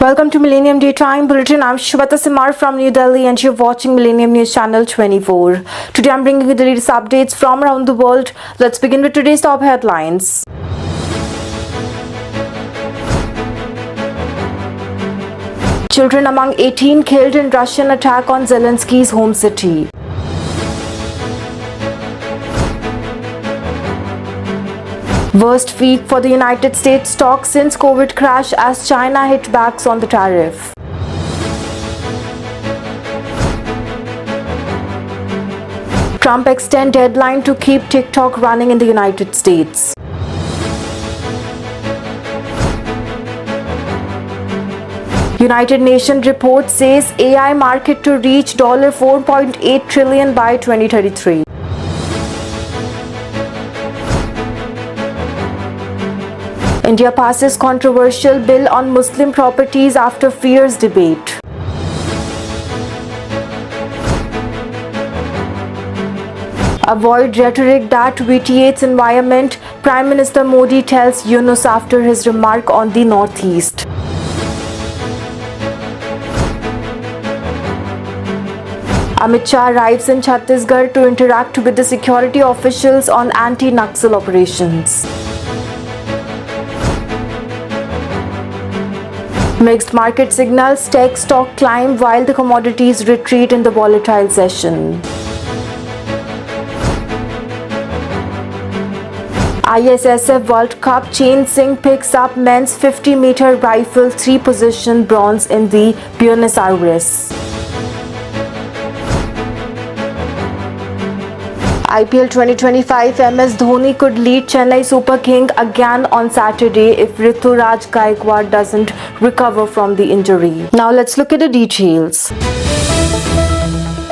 Welcome to Millennium Daytime Bulletin. I'm Shweta Simar from New Delhi and you're watching Millennium News Channel 24. Today I'm bringing you the latest updates from around the world. Let's begin with today's top headlines. Children among 18 killed in Russian attack on Zelensky's home city. Worst week for the United States stock since COVID crash as China hit backs on the tariff. Trump extend deadline to keep TikTok running in the United States. United Nations report says AI market to reach $4.8 trillion by 2033. India passes controversial bill on Muslim properties after fierce debate. Avoid rhetoric that vitiates environment, Prime Minister Modi tells Yunus after his remark on the Northeast. Amit Shah arrives in Chhattisgarh to interact with the security officials on anti-Naxal operations. Mixed market signals, tech stock climb while the commodities retreat in the volatile session. ISSF World Cup, Chain Singh picks up men's 50-meter rifle 3-position bronze in the Buenos Aires. IPL 2025 MS Dhoni could lead Chennai Super King again on Saturday if Rituraj Gaikwad doesn't recover from the injury. Now let's look at the details.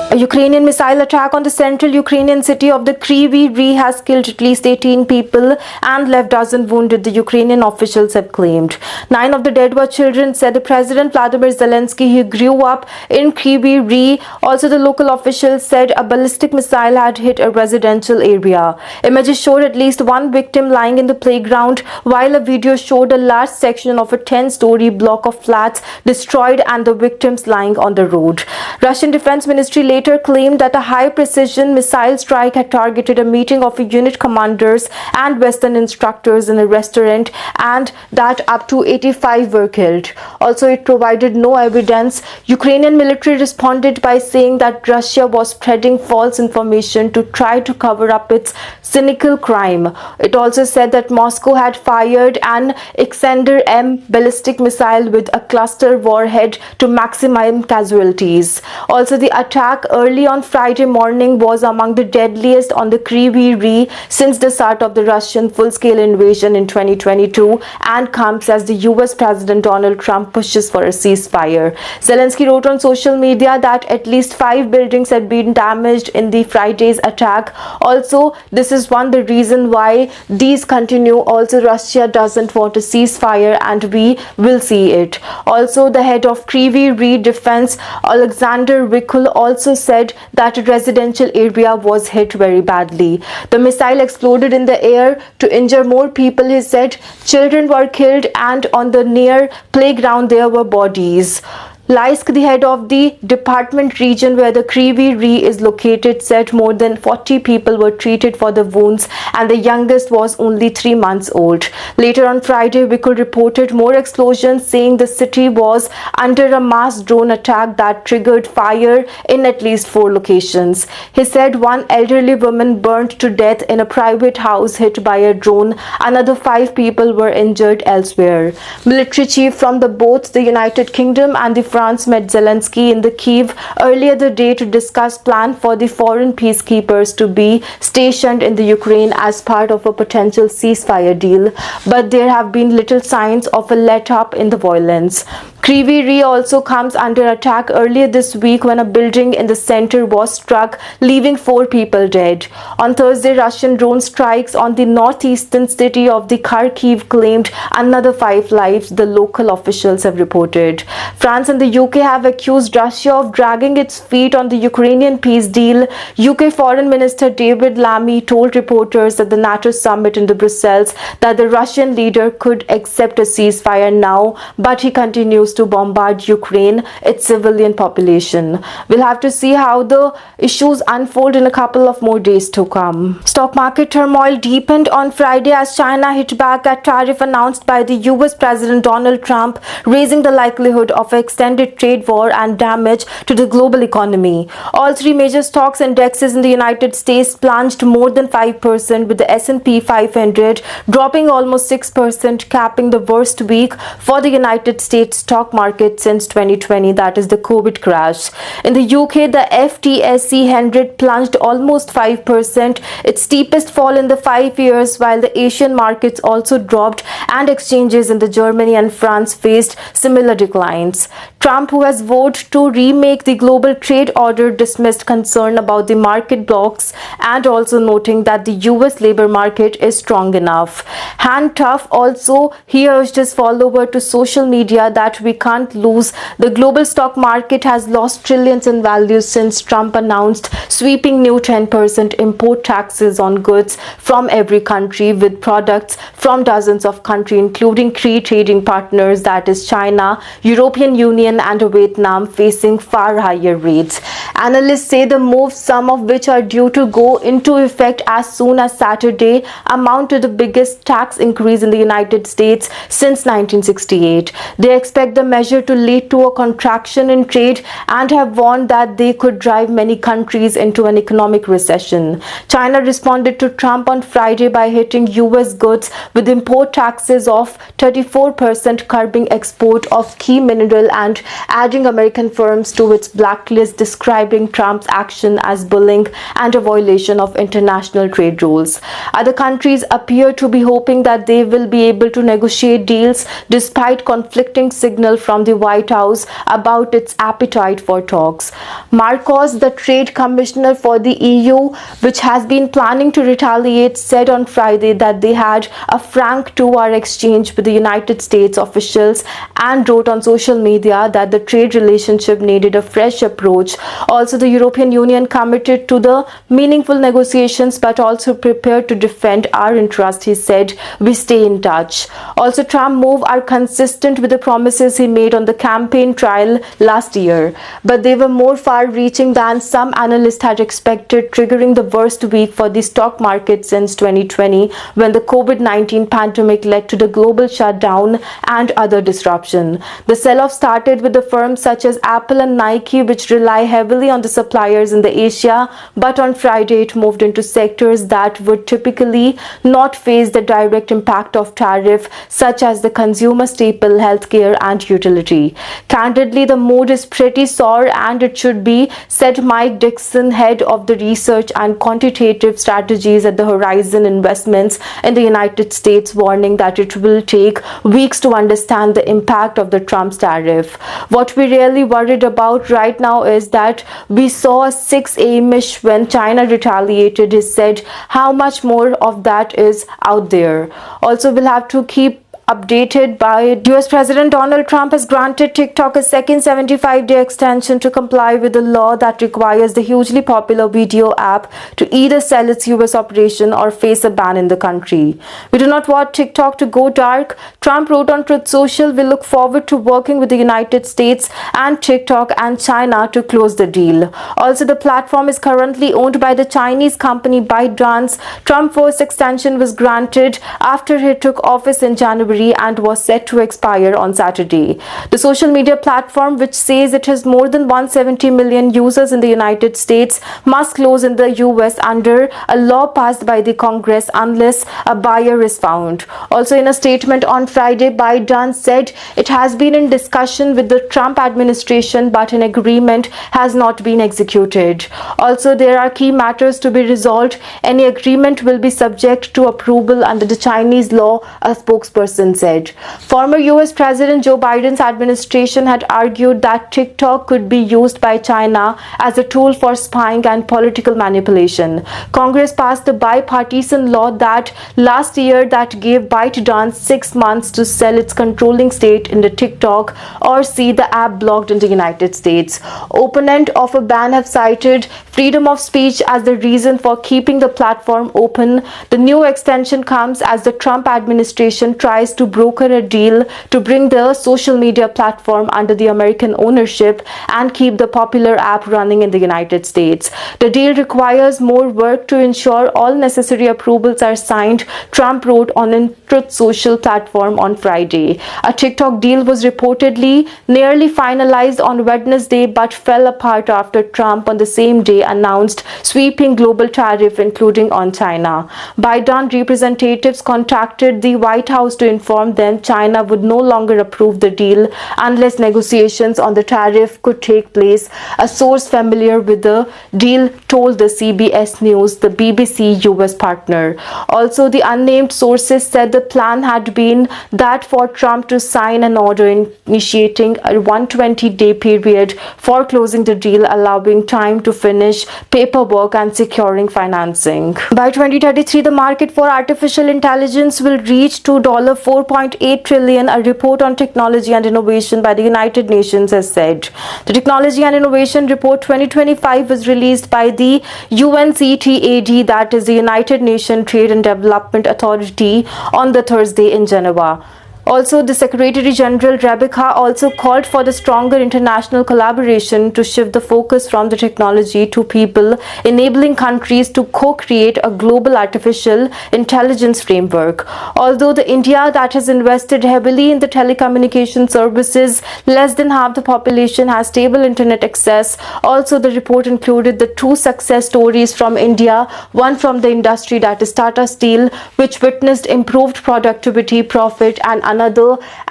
A Ukrainian missile attack on the central Ukrainian city of the Kryvyi Rih has killed at least 18 people and left dozens wounded, the Ukrainian officials have claimed. 9 of the dead were children, said the President Vladimir Zelensky, who grew up in Kryvyi Rih. Also, the local officials said a ballistic missile had hit a residential area. Images showed at least one victim lying in the playground, while a video showed a large section of a 10-story block of flats destroyed and the victims lying on the road. Russian Defense Ministry later claimed that a high-precision missile strike had targeted a meeting of unit commanders and Western instructors in a restaurant and that up to 85 were killed. Also, it provided no evidence. Ukrainian military responded by saying that Russia was spreading false information to try to cover up its cynical crime. It also said that Moscow had fired an Iskander-M ballistic missile with a cluster warhead to maximize casualties. Also, the attack early on Friday morning was among the deadliest on the Kryvyi Rih since the start of the Russian full-scale invasion in 2022 and comes as the US President Donald Trump pushes for a ceasefire. Zelensky wrote on social media that at least 5 buildings had been damaged in the Friday's attack. Also, this is the reason why these continue. Also, Russia doesn't want a ceasefire and we will see it. Also, the head of Kryvyi Rih Defense, Alexander Vikul, also said that a residential area was hit very badly. The missile exploded in the air to injure more people, he said. Children were killed and on the near playground there were bodies. Laisk, the head of the department region where the Kryvyi Rih is located, said more than 40 people were treated for the wounds and the youngest was only 3 months old. Later on Friday, Vikul reported more explosions, saying the city was under a mass drone attack that triggered fire in at least 4 locations. He said one elderly woman burned to death in a private house hit by a drone. Another 5 people were injured elsewhere. Military chief from both the United Kingdom and the France met Zelensky in the Kyiv earlier the day to discuss plan for the foreign peacekeepers to be stationed in the Ukraine as part of a potential ceasefire deal, but there have been little signs of a let-up in the violence. Kryvyi Rih also comes under attack earlier this week when a building in the center was struck, leaving 4 people dead. On Thursday, Russian drone strikes on the northeastern city of the Kharkiv claimed another 5 lives, the local officials have reported. France and the UK have accused Russia of dragging its feet on the Ukrainian peace deal. UK Foreign Minister David Lammy told reporters at the NATO summit in Brussels that the Russian leader could accept a ceasefire now, but he continues to bombard Ukraine, its civilian population. We'll have to see how the issues unfold in a couple of more days to come. Stock market turmoil deepened on Friday as China hit back at tariff announced by the US President Donald Trump, raising the likelihood of an extended trade war and damage to the global economy. All three major stocks indexes in the United States plunged more than 5%, with the S&P 500 dropping almost 6%, capping the worst week for the United States stock market since 2020, that is the COVID crash. In the UK, the FTSE 100 plunged almost 5%, its steepest fall in the 5 years, while the Asian markets also dropped and exchanges in the Germany and France faced similar declines. Trump, who has vowed to remake the global trade order, dismissed concern about the market blocks and also noting that the US labor market is strong enough. Han Tuff also, he urged his follower to social media that we can't lose. The global stock market has lost trillions in value since Trump announced sweeping new 10% import taxes on goods from every country, with products from dozens of countries, including key trading partners, that is China, European Union and Vietnam, facing far higher rates. Analysts say the moves, some of which are due to go into effect as soon as Saturday, amount to the biggest tax increase in the United States since 1968. They expect the measure to lead to a contraction in trade and have warned that they could drive many countries into an economic recession. China responded to Trump on Friday by hitting US goods with import taxes of 34%, curbing export of key mineral and adding American firms to its blacklist, describing Trump's action as bullying and a violation of international trade rules. Other countries appear to be hoping that they will be able to negotiate deals despite conflicting signal from the White House about its appetite for talks. Marcos, the trade commissioner for the EU, which has been planning to retaliate, said on Friday that they had a frank two-hour exchange with the United States officials and wrote on social media that the trade relationship needed a fresh approach. Also, the European Union committed to the meaningful negotiations but also prepared to defend our interests, he said. We stay in touch. Also, Trump's moves are consistent with the promises he made on the campaign trail last year, but they were more far-reaching than some analysts had expected, triggering the worst week for the stock market since 2020, when the COVID-19 pandemic led to the global shutdown and other disruption. The sell-off started with the firms such as Apple and Nike, which rely heavily on the suppliers in the Asia, but on Friday it moved into sectors that would typically not face the direct impact of tariff, such as the consumer staple, healthcare and utility. Candidly, the mood is pretty sore, and it should be, said Mike Dixon, head of the research and quantitative strategies at the Horizon Investments in the United States, warning that it will take weeks to understand the impact of the Trump's tariff. What we're really worried about right now is that we saw a 6 a.m.ish when China retaliated, he said. How much more of that is out there? Also, we'll have to keep updated by US President Donald Trump has granted TikTok a second 75-day extension to comply with the law that requires the hugely popular video app to either sell its US operation or face a ban in the country. We do not want TikTok to go dark, Trump wrote on Truth Social. We look forward to working with the United States and TikTok and China to close the deal. Also, the platform is currently owned by the Chinese company ByteDance. Trump's first extension was granted after he took office in January and was set to expire on Saturday. The social media platform, which says it has more than 170 million users in the United States, must close in the US under a law passed by the Congress unless a buyer is found. Also, in a statement on Friday, ByteDance said it has been in discussion with the Trump administration, but an agreement has not been executed. Also, there are key matters to be resolved. Any agreement will be subject to approval under the Chinese law, a spokesperson said. Former US President Joe Biden's administration had argued that TikTok could be used by China as a tool for spying and political manipulation. Congress passed a bipartisan law that last year that gave ByteDance 6 months to sell its controlling stake in the TikTok or see the app blocked in the United States. Opponents of a ban have cited freedom of speech as the reason for keeping the platform open. The new extension comes as the Trump administration tries to broker a deal to bring the social media platform under the American ownership and keep the popular app running in the United States. The deal requires more work to ensure all necessary approvals are signed, Trump wrote on a Truth Social platform on Friday. A TikTok deal was reportedly nearly finalized on Wednesday but fell apart after Trump on the same day announced sweeping global tariff including on China. Biden representatives contacted the White House to inform them China would no longer approve the deal unless negotiations on the tariff could take place. A source familiar with the deal told the CBS News, the BBC US partner. Also, the unnamed sources said the plan had been that for Trump to sign an order initiating a 120-day period for closing the deal, allowing time to finish paperwork and securing financing. By 2033, the market for artificial intelligence will reach to $4.8 trillion, a report on technology and innovation by the United Nations has said. The Technology and Innovation Report 2025 was released by the UNCTAD, that is the United Nations Trade and Development Authority, on the Thursday in Geneva. Also, the Secretary General Rebecca also called for the stronger international collaboration to shift the focus from the technology to people, enabling countries to co-create a global artificial intelligence framework. Although the India that has invested heavily in the telecommunication services, less than half the population has stable internet access. Also, the report included the two success stories from India, one from the industry, that is Tata Steel, which witnessed improved productivity, profit, and another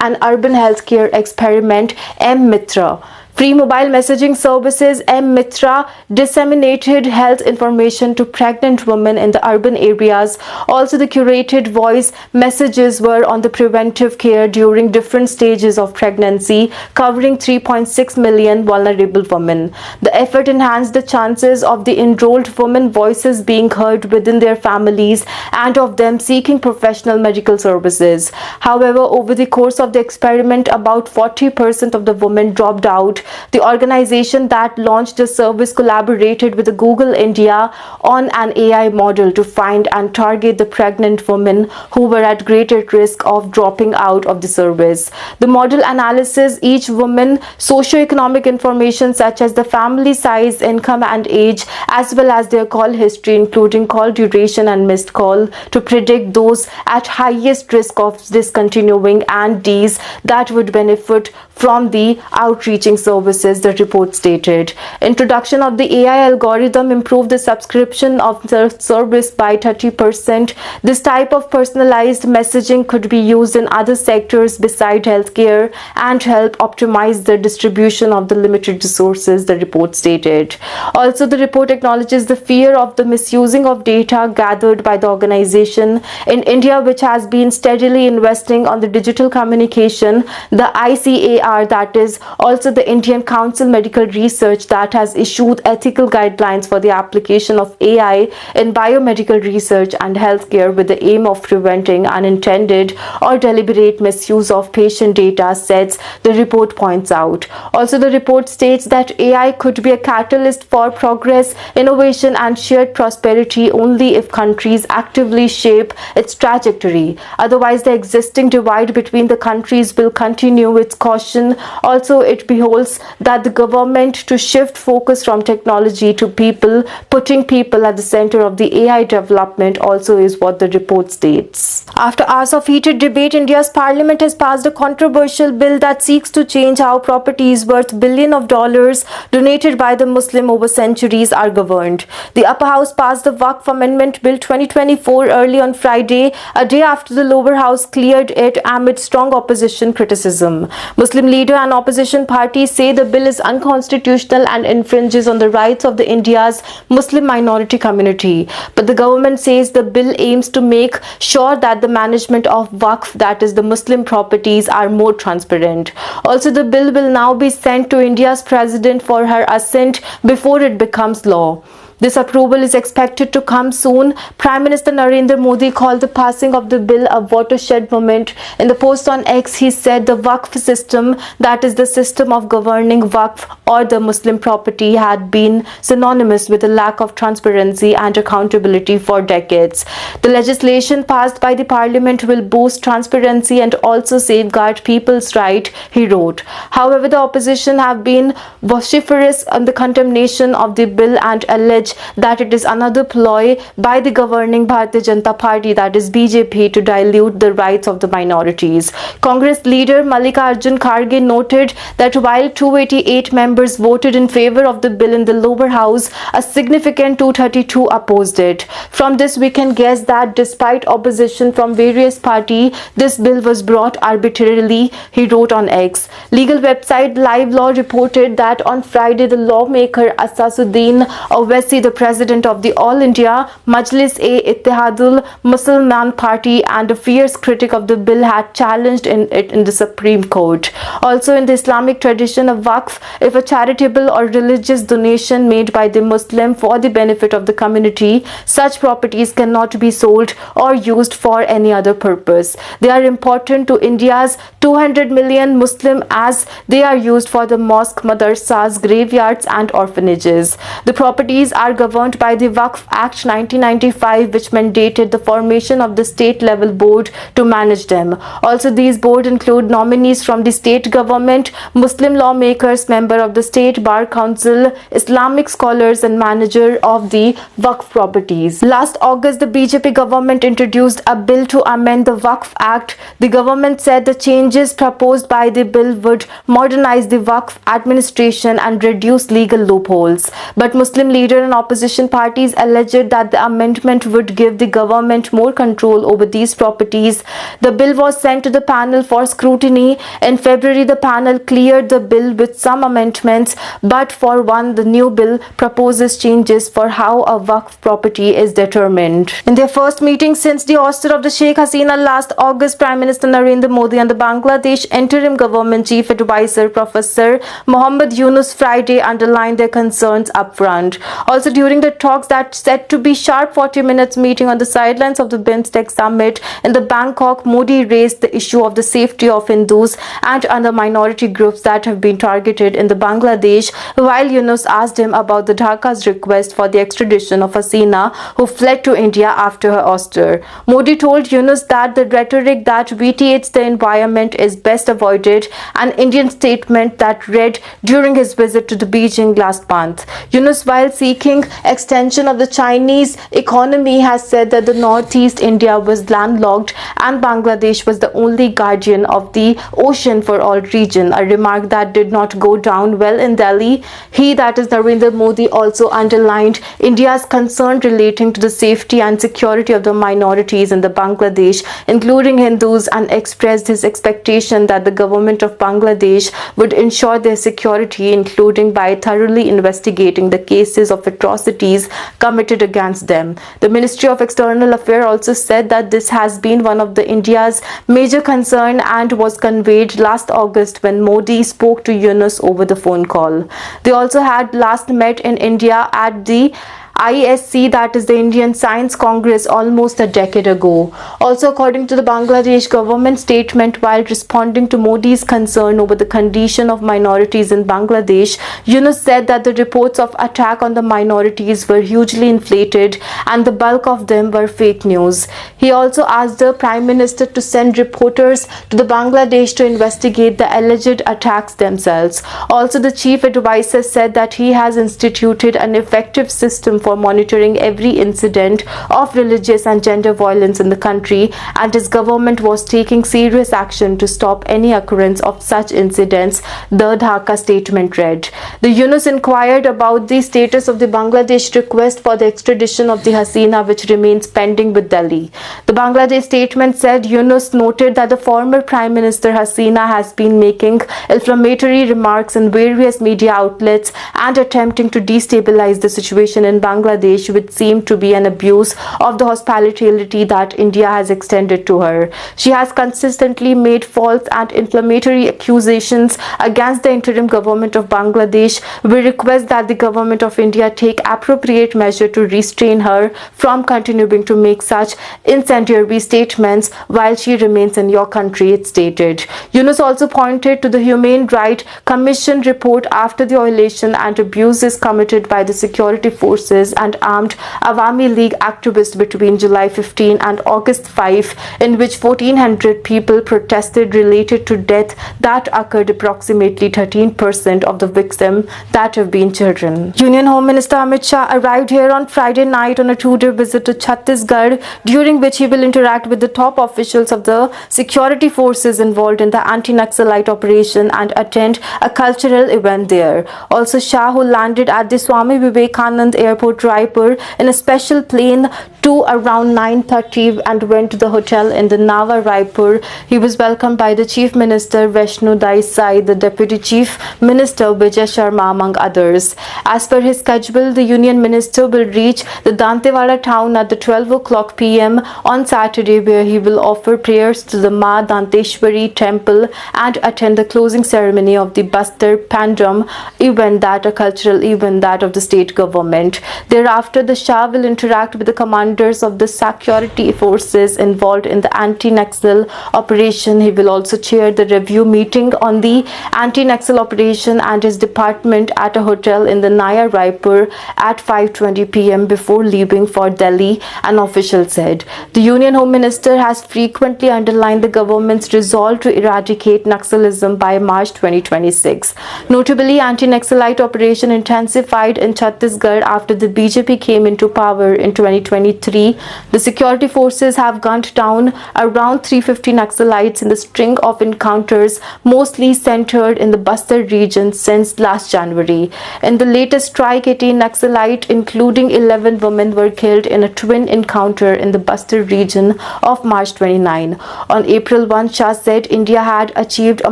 an urban healthcare experiment, M-Mitra. Free mobile messaging services M-Mitra disseminated health information to pregnant women in the urban areas. Also, the curated voice messages were on the preventive care during different stages of pregnancy, covering 3.6 million vulnerable women. The effort enhanced the chances of the enrolled women voices being heard within their families and of them seeking professional medical services. However, over the course of the experiment, about 40% of the women dropped out. The organization that launched the service collaborated with Google India on an AI model to find and target the pregnant women who were at greater risk of dropping out of the service. The model analyzes each woman's socioeconomic information such as the family size, income and age, as well as their call history including call duration and missed call, to predict those at highest risk of discontinuing and these that would benefit from the outreaching services, the report stated. Introduction of the AI algorithm improved the subscription of the service by 30%. This type of personalized messaging could be used in other sectors beside healthcare and help optimize the distribution of the limited resources, the report stated. Also, the report acknowledges the fear of the misusing of data gathered by the organization in India, which has been steadily investing on the digital communication. The ICAR, that is also the Indian Council Medical Research, that has issued ethical guidelines for the application of AI in biomedical research and healthcare with the aim of preventing unintended or deliberate misuse of patient data sets, the report points out. Also, the report states that AI could be a catalyst for progress, innovation and shared prosperity only if countries actively shape its trajectory. Otherwise, the existing divide between the countries will continue with caution. Also, it beholds that the government to shift focus from technology to people, putting people at the center of the AI development also is what the report states. After hours of heated debate, India's parliament has passed a controversial bill that seeks to change how properties worth billions of dollars donated by the Muslim over centuries are governed. The upper house passed the Waqf Amendment Bill 2024 early on Friday, a day after the lower house cleared it amid strong opposition criticism. Muslim leader and opposition parties say the bill is unconstitutional and infringes on the rights of the India's Muslim minority community. But the government says the bill aims to make sure that the management of Waqf, that is the Muslim properties, are more transparent. Also, the bill will now be sent to India's president for her assent before it becomes law. This approval is expected to come soon. Prime Minister Narendra Modi called the passing of the bill a watershed moment. In the post on X, he said the Waqf system, that is the system of governing Waqf or the Muslim property, had been synonymous with a lack of transparency and accountability for decades. The legislation passed by the parliament will boost transparency and also safeguard people's right, he wrote. However, the opposition have been vociferous on the condemnation of the bill and allege that it is another ploy by the governing Bharatiya Janata Party, that is BJP, to dilute the rights of the minorities. Congress leader Mallikarjun Kharge noted that while 288 members voted in favor of the bill in the lower house, a significant 232 opposed it. From this, we can guess that despite opposition from various parties, this bill was brought arbitrarily, he wrote on X. Legal website Live Law reported that on Friday, the lawmaker Asasuddin Owaisi, the president of the All India Majlis-e-Ittihadul Musliman Party and a fierce critic of the bill, had challenged it in the Supreme Court. Also, in the Islamic tradition of Waqf, if a charitable or religious donation made by the Muslim for the benefit of the community, such properties cannot be sold or used for any other purpose. They are important to India's 200 million Muslim as they are used for the mosque, madrasas, graveyards and orphanages. The properties are governed by the Waqf Act 1995, which mandated the formation of the state-level board to manage them. Also, these boards include nominees from the state government, Muslim lawmakers, member of the State Bar Council, Islamic scholars and manager of the Waqf properties. Last August, the BJP government introduced a bill to amend the Waqf Act. The government said the changes proposed by the bill would modernize the Waqf administration and reduce legal loopholes. But Muslim leader and opposition parties alleged that the amendment would give the government more control over these properties. The bill was sent to the panel for scrutiny. In February, the panel cleared the bill with some amendments, but for one, the new bill proposes changes for how a Waqf property is determined. In their first meeting since the ouster of the Sheikh Hasina last August, Prime Minister Narendra Modi and the Bangladesh Interim Government Chief Advisor Professor Mohammad Yunus Friday underlined their concerns upfront. Also, during the talks that set to be sharp 40 minutes meeting on the sidelines of the BIMSTEC summit in the Bangkok, Modi raised the issue of the safety of Hindus and other minority groups that have been targeted in the Bangladesh, while Yunus asked him about the Dhaka's request for the extradition of Hasina, who fled to India after her ouster. Modi told Yunus that the rhetoric that vitiates the environment is best avoided, an Indian statement that read during his visit to the Beijing last month. Yunus, while seeking extension of the Chinese economy, has said that the northeast India was landlocked and Bangladesh was the only guardian of the ocean for all region, a remark that did not go down well in Delhi. He, that is Narendra Modi, also underlined India's concern relating to the safety and security of the minorities in the Bangladesh, including Hindus, and expressed his expectation that the government of Bangladesh would ensure their security, including by thoroughly investigating the cases of atrocities committed against them. The Ministry of External Affairs also said that this has been one of the India's major concern and was conveyed last August when Modi spoke to Yunus over the phone call. They also had last met in India at the ISC, that is the Indian Science Congress, almost a decade ago. Also, according to the Bangladesh government statement, while responding to Modi's concern over the condition of minorities in Bangladesh, Yunus said that the reports of attack on the minorities were hugely inflated and the bulk of them were fake news. He also asked the Prime Minister to send reporters to the Bangladesh to investigate the alleged attacks themselves. Also, the chief advisor said that he has instituted an effective system for monitoring every incident of religious and gender violence in the country, and his government was taking serious action to stop any occurrence of such incidents, the Dhaka statement read. The Yunus inquired about the status of the Bangladesh request for the extradition of the Hasina, which remains pending with Delhi. The Bangladesh statement said Yunus noted that the former Prime Minister Hasina has been making inflammatory remarks in various media outlets and attempting to destabilize the situation in Bangladesh Bangladesh, which seemed to be an abuse of the hospitality that India has extended to her. She has consistently made false and inflammatory accusations against the interim government of Bangladesh. We request that the government of India take appropriate measure to restrain her from continuing to make such incendiary statements while she remains in your country, it stated. Yunus also pointed to the Human Rights Commission report after the violation and abuses committed by the security forces and armed Awami League activists between July 15 and August 5, in which 1,400 people protested related to death that occurred. Approximately 13% of the victims that have been children. Union Home Minister Amit Shah arrived here on Friday night on a two-day visit to Chhattisgarh, during which he will interact with the top officials of the security forces involved in the anti-Naxalite operation and attend a cultural event there. Also, Shah, who landed at the Swami Vivekanand Airport, Raipur, in a special plane to around 9:30 and went to the hotel in the Nava, Raipur. He was welcomed by the Chief Minister Vaishno Desai, the Deputy Chief Minister Vijay Sharma, among others. As per his schedule, the Union Minister will reach the Dantewada town at the 12 o'clock p.m. on Saturday, where he will offer prayers to the Ma Danteshwari temple and attend the closing ceremony of the Bastar Pandram event, that a cultural event that of the state government. Thereafter, the Shah will interact with the commanders of the security forces involved in the anti-Naxal operation. He will also chair the review meeting on the anti-Naxal operation and his department at a hotel in the Naya, Raipur at 5:20 p.m. before leaving for Delhi, an official said. The Union Home Minister has frequently underlined the government's resolve to eradicate Naxalism by March 2026. Notably, anti-Naxalite operation intensified in Chhattisgarh after the BJP came into power in 2023. The security forces have gunned down around 350 Naxalites in the string of encounters, mostly centered in the Bastar region since last January. In the latest strike, 18 Naxalites, including 11 women, were killed in a twin encounter in the Bastar region of March 29. On April 1, Shah said India had achieved a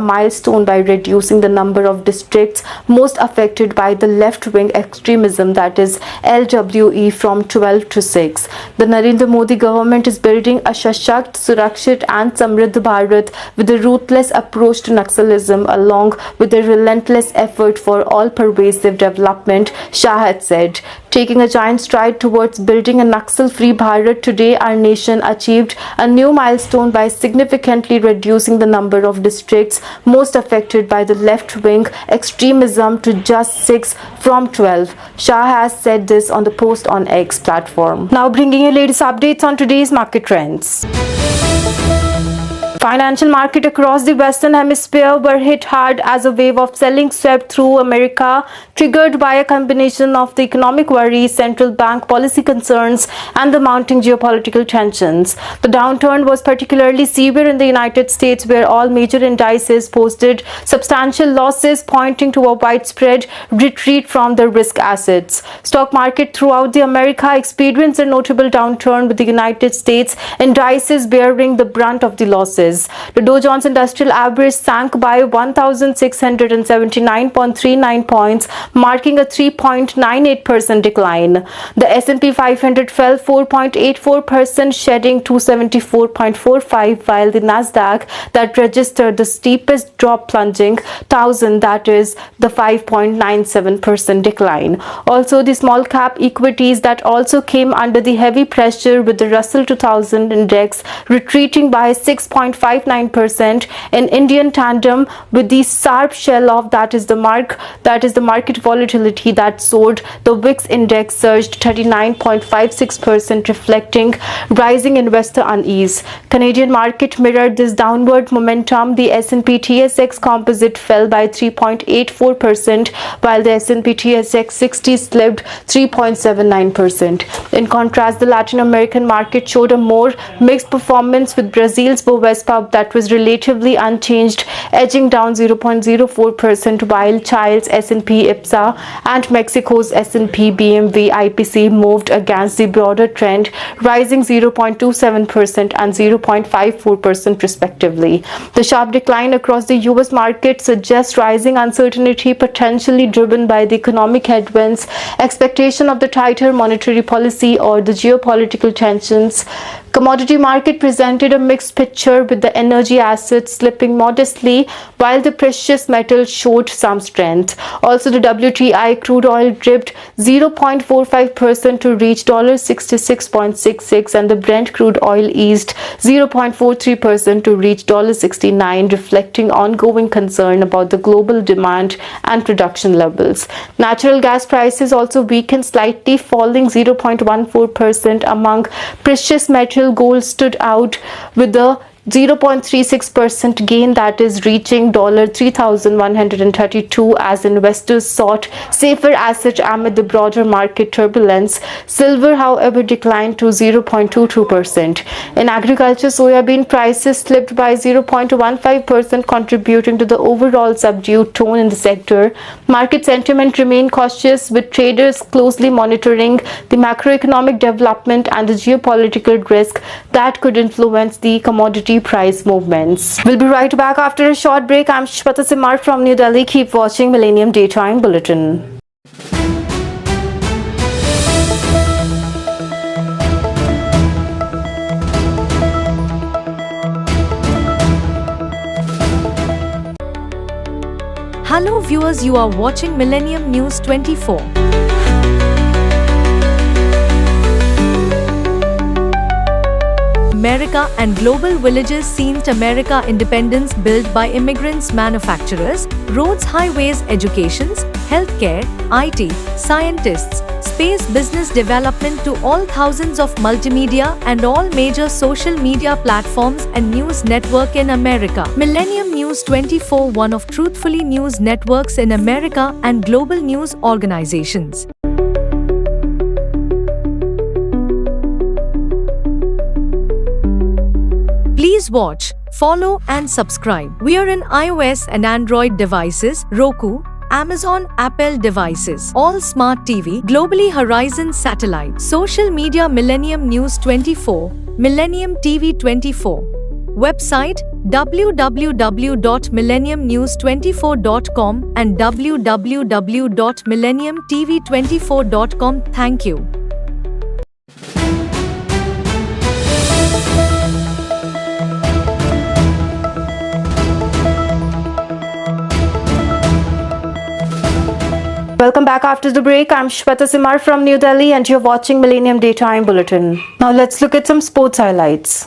milestone by reducing the number of districts most affected by the left-wing extremism, that is LWE, from 12 to 6. The Narendra Modi government is building a Shashakt, Surakshit and Samriddh Bharat with a ruthless approach to Naxalism, along with a relentless effort for all pervasive development, Shah had said. Taking a giant stride towards building a Naxal-free Bharat, today our nation achieved a new milestone by significantly reducing the number of districts most affected by the left-wing extremism to just 6 from 12. Shah has said this on the post on X platform. Now bringing you latest updates on today's market trends. Financial market across the Western Hemisphere were hit hard as a wave of selling swept through America, triggered by a combination of the economic worries, central bank policy concerns, and the mounting geopolitical tensions. The downturn was particularly severe in the United States, where all major indices posted substantial losses, pointing to a widespread retreat from the risk assets. Stock market throughout the America experienced a notable downturn, with the United States indices bearing the brunt of the losses. The Dow Jones Industrial Average sank by 1,679.39 points, marking a 3.98% decline. The S&P 500 fell 4.84%, shedding 274.45, while the Nasdaq that registered the steepest drop, plunging 1,000, that is the 5.97% decline. Also, the small cap equities that also came under the heavy pressure, with the Russell 2000 index retreating by 6.59% in Indian tandem with the sharp sell-off, that is the market volatility that soared. The VIX index surged 39.56%, reflecting rising investor unease. Canadian market mirrored this downward momentum. The S&P TSX Composite fell by 3.84%, while the S&P TSX 60 slipped 3.79%. In contrast, the Latin American market showed a more mixed performance, with Brazil's Bovespa that was relatively unchanged, edging down 0.04%, while Chile's S&P IPSA and Mexico's S&P, BMV, IPC moved against the broader trend, rising 0.27% and 0.54% respectively. The sharp decline across the US market suggests rising uncertainty, potentially driven by the economic headwinds, expectation of the tighter monetary policy, or the geopolitical tensions. Commodity market presented a mixed picture, with the energy assets slipping modestly while the precious metals showed some strength. Also, the WTI crude oil dipped 0.45% to reach $66.66, and the Brent crude oil eased 0.43% to reach $69, reflecting ongoing concern about the global demand and production levels. Natural gas prices also weakened slightly, falling 0.14%. Among precious metals, gold stood out with a 0.36% gain, that is reaching $3,132 as investors sought safer assets amid the broader market turbulence. Silver, however, declined to 0.22%. In agriculture, soybean prices slipped by 0.15%, contributing to the overall subdued tone in the sector. Market sentiment remained cautious, with traders closely monitoring the macroeconomic development and the geopolitical risk that could influence the commodity price movements. We'll be right back after a short break. I'm Shweta Simar from New Delhi. Keep watching Millennium Daytime Bulletin. Hello viewers, you are watching Millennium News 24. America and global villages seen America independence built by immigrants, manufacturers, roads, highways, educations, healthcare, IT, scientists, space, business development to all thousands of multimedia and all major social media platforms and news network in America. Millennium News 24, one of truthfully news networks in America and global news organizations. Please watch, follow and subscribe. We are in iOS and Android devices, Roku, Amazon, Apple devices, all smart TV, globally Horizon satellite, social media Millennium News 24, Millennium TV 24. Website www.millenniumnews24.com and www.millenniumtv24.com. Thank you. Welcome back after the break. I'm Shweta Simar from New Delhi and you're watching Millennium Daytime Bulletin. Now let's look at some sports highlights.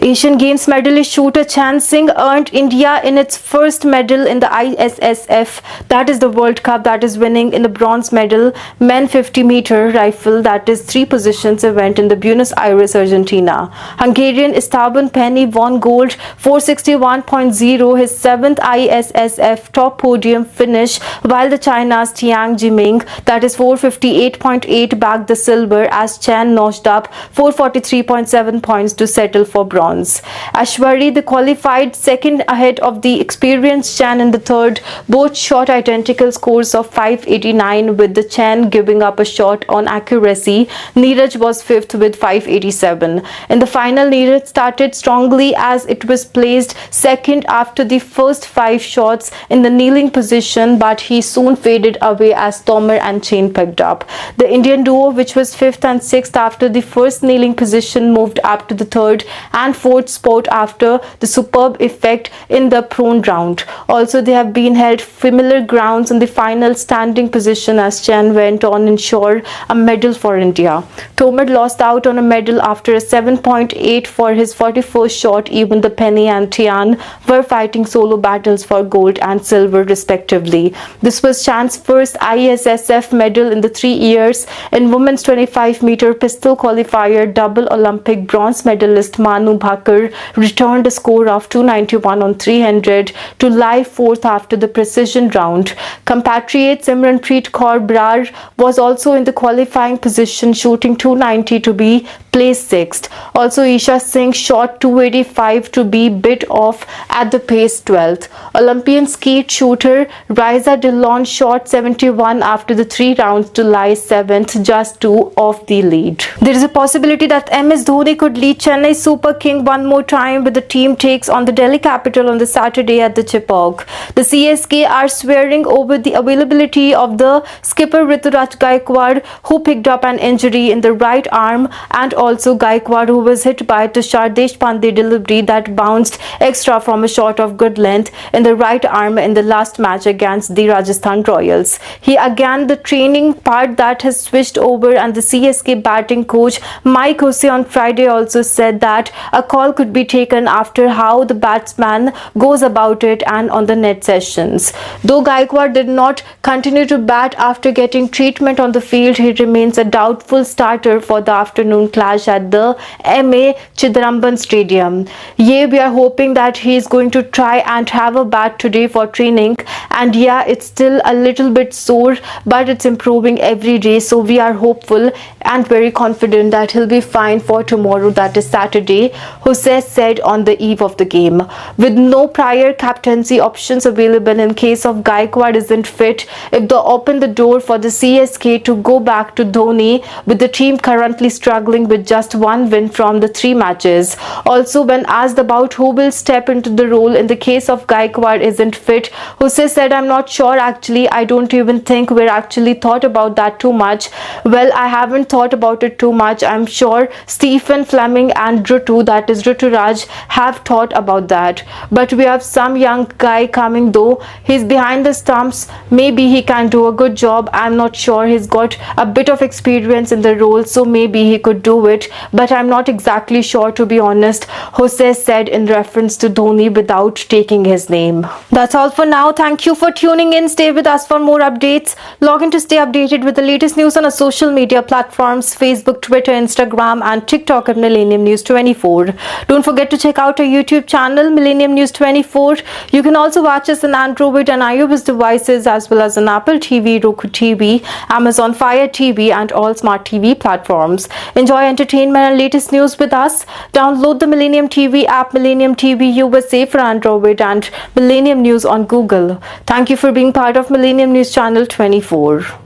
Asian Games medalist Shooter Chan Singh earned India in its first medal in the ISSF, that is the World Cup, that is winning in the bronze medal men 50-meter rifle, that is 3 positions event in the Buenos Aires, Argentina. Hungarian Esteban Penny won gold 461.0, his 7th ISSF top podium finish, while the China's Tiang Jiming, that is 458.8, bagged the silver as Chan notched up 443.7 points to settle for bronze. Ashwari, the qualified second ahead of the experienced Chan in the third. Both shot identical scores of 589, with the Chan giving up a shot on accuracy. Neeraj was fifth with 587. In the final, Neeraj started strongly as it was placed second after the first 5 shots in the kneeling position, but he soon faded away as Tomar and Chain picked up. The Indian duo, which was 5th and 6th after the first kneeling position, moved up to the 3rd and 4th spot after the superb effect in the prone round. Also, they have been held familiar grounds in the final standing position as Chan went on ensure a medal for India. Tomar lost out on a medal after a 7.8 for his 41st shot. Even the Penny and Tian were fighting solo battles for gold and silver respectively. This was Chan's first ISSF medal in the 3 years. In women's 25-meter pistol qualifier, double Olympic bronze medalist Manu Bhatt Thakur returned a score of 291 on 300 to lie fourth after the precision round. Compatriot Simranpreet Kaur Brar was also in the qualifying position, shooting 290 to be placed sixth. Also, Isha Singh shot 285 to be bit off at the pace 12th. Olympian skeet shooter Riza Dillon shot 71 after the 3 rounds to lie 7th, just 2 off the lead. There is a possibility that MS Dhoni could lead Chennai Super King one more time with the team takes on the Delhi Capital on the Saturday at the Chepauk. The CSK are swearing over the availability of the skipper Rituraj Gaikwad, who picked up an injury in the right arm, and also Gaikwad, who was hit by Tushar Deshpande delivery that bounced extra from a shot of good length in the right arm in the last match against the Rajasthan Royals. He again the training part that has switched over, and the CSK batting coach Mike Hussey on Friday also said that a call could be taken after how the batsman goes about it and on the net sessions. Though Gaikwad did not continue to bat after getting treatment on the field, he remains a doubtful starter for the afternoon clash at the MA Chidambaram Stadium. Yeah, we are hoping that he is going to try and have a bat today for training, and yeah, it's still a little bit sore, but it's improving every day, so we are hopeful and very confident that he'll be fine for tomorrow, that is Saturday, Jose said on the eve of the game. With no prior captaincy options available in case of Gaikwad isn't fit, if they open the door for the CSK to go back to Dhoni, with the team currently struggling with just one win from the 3 matches. Also, when asked about who will step into the role in the case of Gaikwad isn't fit, Jose said, "I'm not sure actually, I don't even think we're actually thought about that too much." Well, I haven't thought about it too much. I'm sure Stephen Fleming and Ritu, that is Rituraj, have thought about that. But we have some young guy coming though. He's behind the stumps. Maybe he can do a good job. I'm not sure. He's got a bit of experience in the role, so maybe he could do it. But I'm not exactly sure, to be honest, Jose said in reference to Dhoni without taking his name. That's all for now. Thank you for tuning in. Stay with us for more updates. Log in to stay updated with the latest news on our social media platforms: Facebook, Twitter, Instagram and TikTok at Millennium News 24. Don't forget to check out our YouTube channel, Millennium News 24. You can also watch us on Android and iOS devices, as well as on Apple TV, Roku TV, Amazon Fire TV and all smart TV platforms. Enjoy entertainment and latest news with us. Download the Millennium TV app, Millennium TV USA for Android and Millennium News on Google. Thank you for being part of Millennium News Channel 24.